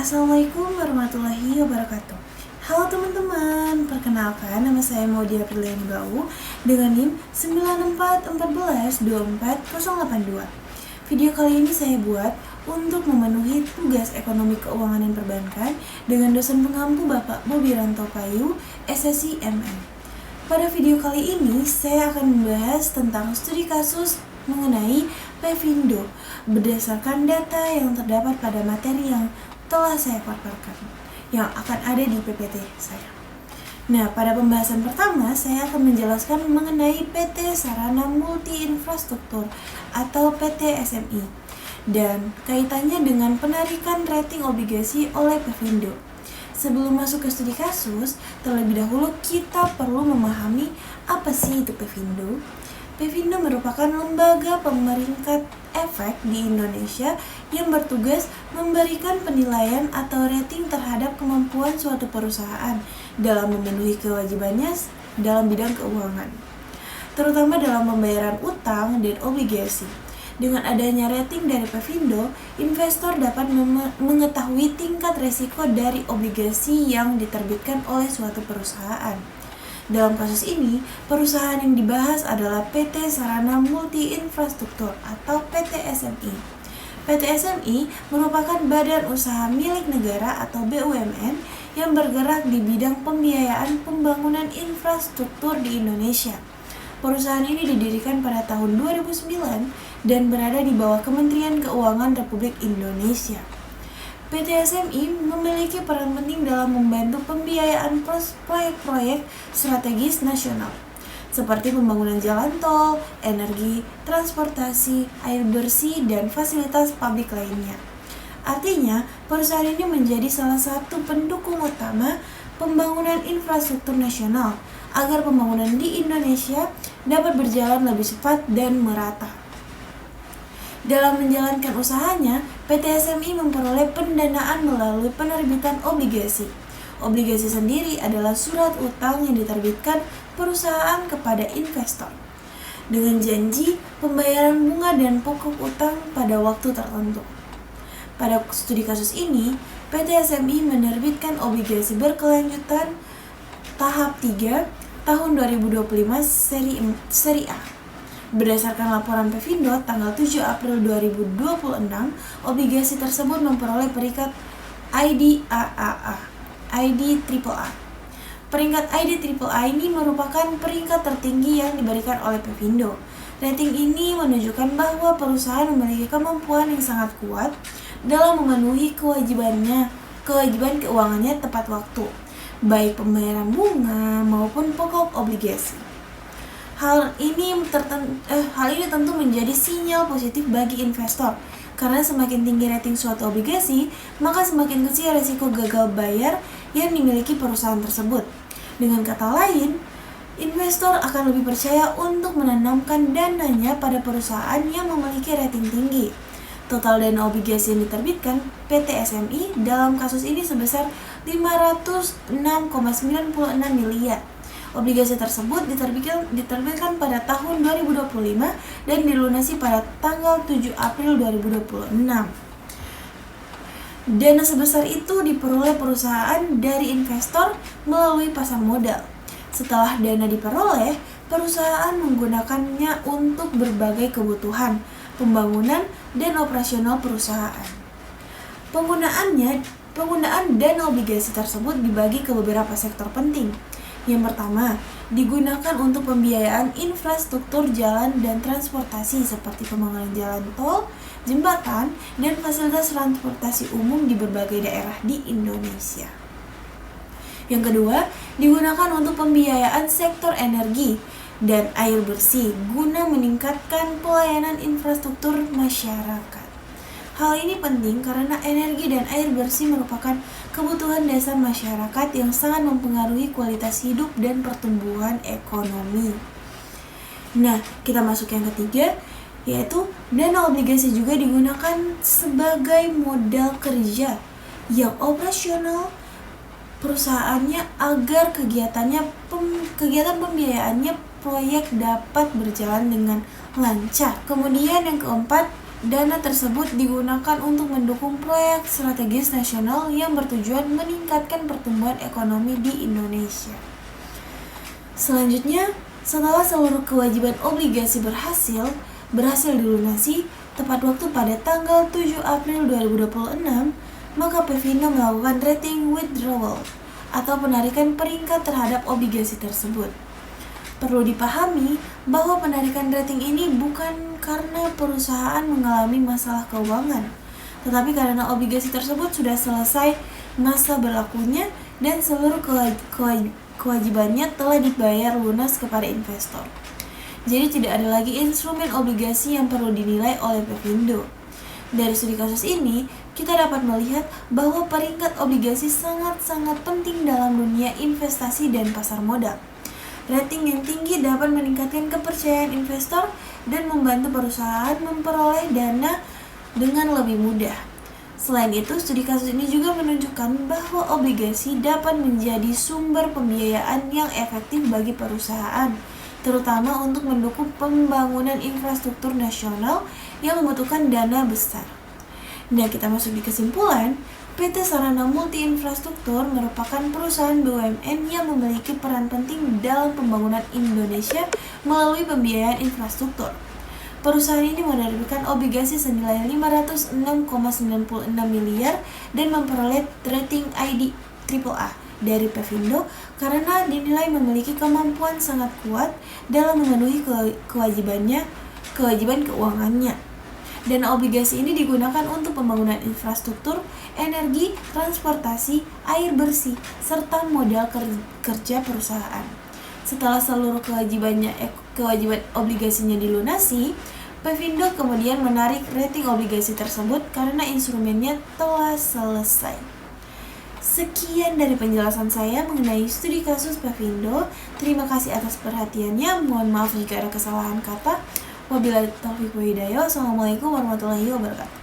Assalamualaikum warahmatullahi wabarakatuh. Halo teman-teman, perkenalkan nama saya Maudy Apriliani Bau dengan NIM 941424082. Video kali ini saya buat untuk memenuhi tugas ekonomi keuangan dan perbankan dengan dosen pengampu Bapak Bobiranto Payu, SSI MM. Pada video kali ini saya akan membahas tentang studi kasus mengenai Pevindo berdasarkan data yang terdapat pada materi yang telah saya paparkan yang akan ada di PPT saya. Nah, pada pembahasan pertama saya akan menjelaskan mengenai PT Sarana Multi Infrastruktur atau PT SMI dan kaitannya dengan penarikan rating obligasi oleh Pevindo. Sebelum masuk ke studi kasus, terlebih dahulu kita perlu memahami apa sih itu Pevindo. Pevindo merupakan lembaga pemeringkat efek di Indonesia yang bertugas memberikan penilaian atau rating terhadap kemampuan suatu perusahaan dalam memenuhi kewajibannya dalam bidang keuangan, terutama dalam pembayaran utang dan obligasi. Dengan adanya rating dari Pevindo, investor dapat mengetahui tingkat risiko dari obligasi yang diterbitkan oleh suatu perusahaan. Dalam kasus ini, perusahaan yang dibahas adalah PT Sarana Multi Infrastruktur atau PT SMI. PT SMI merupakan badan usaha milik negara atau BUMN yang bergerak di bidang pembiayaan pembangunan infrastruktur di Indonesia. Perusahaan ini didirikan pada tahun 2009 dan berada di bawah Kementerian Keuangan Republik Indonesia. PT SMI memiliki peran penting dalam membantu pembiayaan proyek-proyek strategis nasional, seperti pembangunan jalan tol, energi, transportasi, air bersih, dan fasilitas publik lainnya. Artinya, perusahaan ini menjadi salah satu pendukung utama pembangunan infrastruktur nasional agar pembangunan di Indonesia dapat berjalan lebih cepat dan merata. Dalam menjalankan usahanya, PT SMI memperoleh pendanaan melalui penerbitan obligasi. Obligasi sendiri adalah surat utang yang diterbitkan perusahaan kepada investor dengan janji pembayaran bunga dan pokok utang pada waktu tertentu. Pada studi kasus ini, PT SMI menerbitkan obligasi berkelanjutan tahap 3 tahun 2025 seri A. Berdasarkan laporan Pevindo tanggal 7 April 2026, obligasi tersebut memperoleh peringkat ID AAA, ID AAA. Peringkat ID AAA ini merupakan peringkat tertinggi yang diberikan oleh Pevindo. Rating ini menunjukkan bahwa perusahaan memiliki kemampuan yang sangat kuat dalam memenuhi kewajiban keuangannya tepat waktu, baik pembayaran bunga maupun pokok obligasi. Hal ini tentu menjadi sinyal positif bagi investor, karena semakin tinggi rating suatu obligasi, maka semakin kecil risiko gagal bayar yang dimiliki perusahaan tersebut. Dengan kata lain, investor akan lebih percaya untuk menanamkan dananya pada perusahaan yang memiliki rating tinggi. Total dana obligasi yang diterbitkan PT SMI dalam kasus ini sebesar 506,96 miliar. Obligasi tersebut diterbitkan pada tahun 2025 dan dilunasi pada tanggal 7 April 2026. Dana sebesar itu diperoleh perusahaan dari investor melalui pasar modal. Setelah dana diperoleh, perusahaan menggunakannya untuk berbagai kebutuhan, pembangunan, dan operasional perusahaan. Penggunaan dana obligasi tersebut dibagi ke beberapa sektor penting. Yang pertama, digunakan untuk pembiayaan infrastruktur jalan dan transportasi seperti pembangunan jalan tol, jembatan, dan fasilitas transportasi umum di berbagai daerah di Indonesia. Yang kedua, digunakan untuk pembiayaan sektor energi dan air bersih guna meningkatkan pelayanan infrastruktur masyarakat. Hal ini penting karena energi dan air bersih merupakan kebutuhan dasar masyarakat yang sangat mempengaruhi kualitas hidup dan pertumbuhan ekonomi. Nah, kita masuk yang ketiga, yaitu dana obligasi juga digunakan sebagai modal kerja yang operasional perusahaannya agar kegiatan pembiayaannya proyek dapat berjalan dengan lancar. Kemudian yang keempat, Dana tersebut digunakan untuk mendukung proyek strategis nasional yang bertujuan meningkatkan pertumbuhan ekonomi di Indonesia. Selanjutnya, setelah seluruh kewajiban obligasi berhasil dilunasi tepat waktu pada tanggal 7 April 2026, maka Pevindo melakukan rating withdrawal atau penarikan peringkat terhadap obligasi tersebut. Perlu dipahami bahwa penarikan rating ini bukan karena perusahaan mengalami masalah keuangan, tetapi karena obligasi tersebut sudah selesai masa berlakunya dan seluruh kewajibannya telah dibayar lunas kepada investor. Jadi tidak ada lagi instrumen obligasi yang perlu dinilai oleh Pevindo. Dari studi kasus ini, kita dapat melihat bahwa peringkat obligasi sangat-sangat penting dalam dunia investasi dan pasar modal. Rating yang tinggi dapat meningkatkan kepercayaan investor dan membantu perusahaan memperoleh dana dengan lebih mudah. Selain itu, studi kasus ini juga menunjukkan bahwa obligasi dapat menjadi sumber pembiayaan yang efektif bagi perusahaan, terutama untuk mendukung pembangunan infrastruktur nasional yang membutuhkan dana besar. Nah, kita masuk di kesimpulan. PT Sarana Multi Infrastruktur merupakan perusahaan BUMN yang memiliki peran penting dalam pembangunan Indonesia melalui pembiayaan infrastruktur. Perusahaan ini menerbitkan obligasi senilai 506,96 miliar dan memperoleh rating ID AAA dari Pevindo karena dinilai memiliki kemampuan sangat kuat dalam memenuhi kewajiban keuangannya. Dana obligasi ini digunakan untuk pembangunan infrastruktur, energi, transportasi, air bersih, serta modal kerja perusahaan. Setelah seluruh kewajiban obligasinya dilunasi, Pevindo kemudian menarik rating obligasi tersebut karena instrumennya telah selesai. Sekian dari penjelasan saya mengenai studi kasus Pevindo. Terima kasih atas perhatiannya. Mohon maaf jika ada kesalahan kata. Wabillahi taufiq wa hidayah. Wassalamualaikum warahmatullahi wabarakatuh.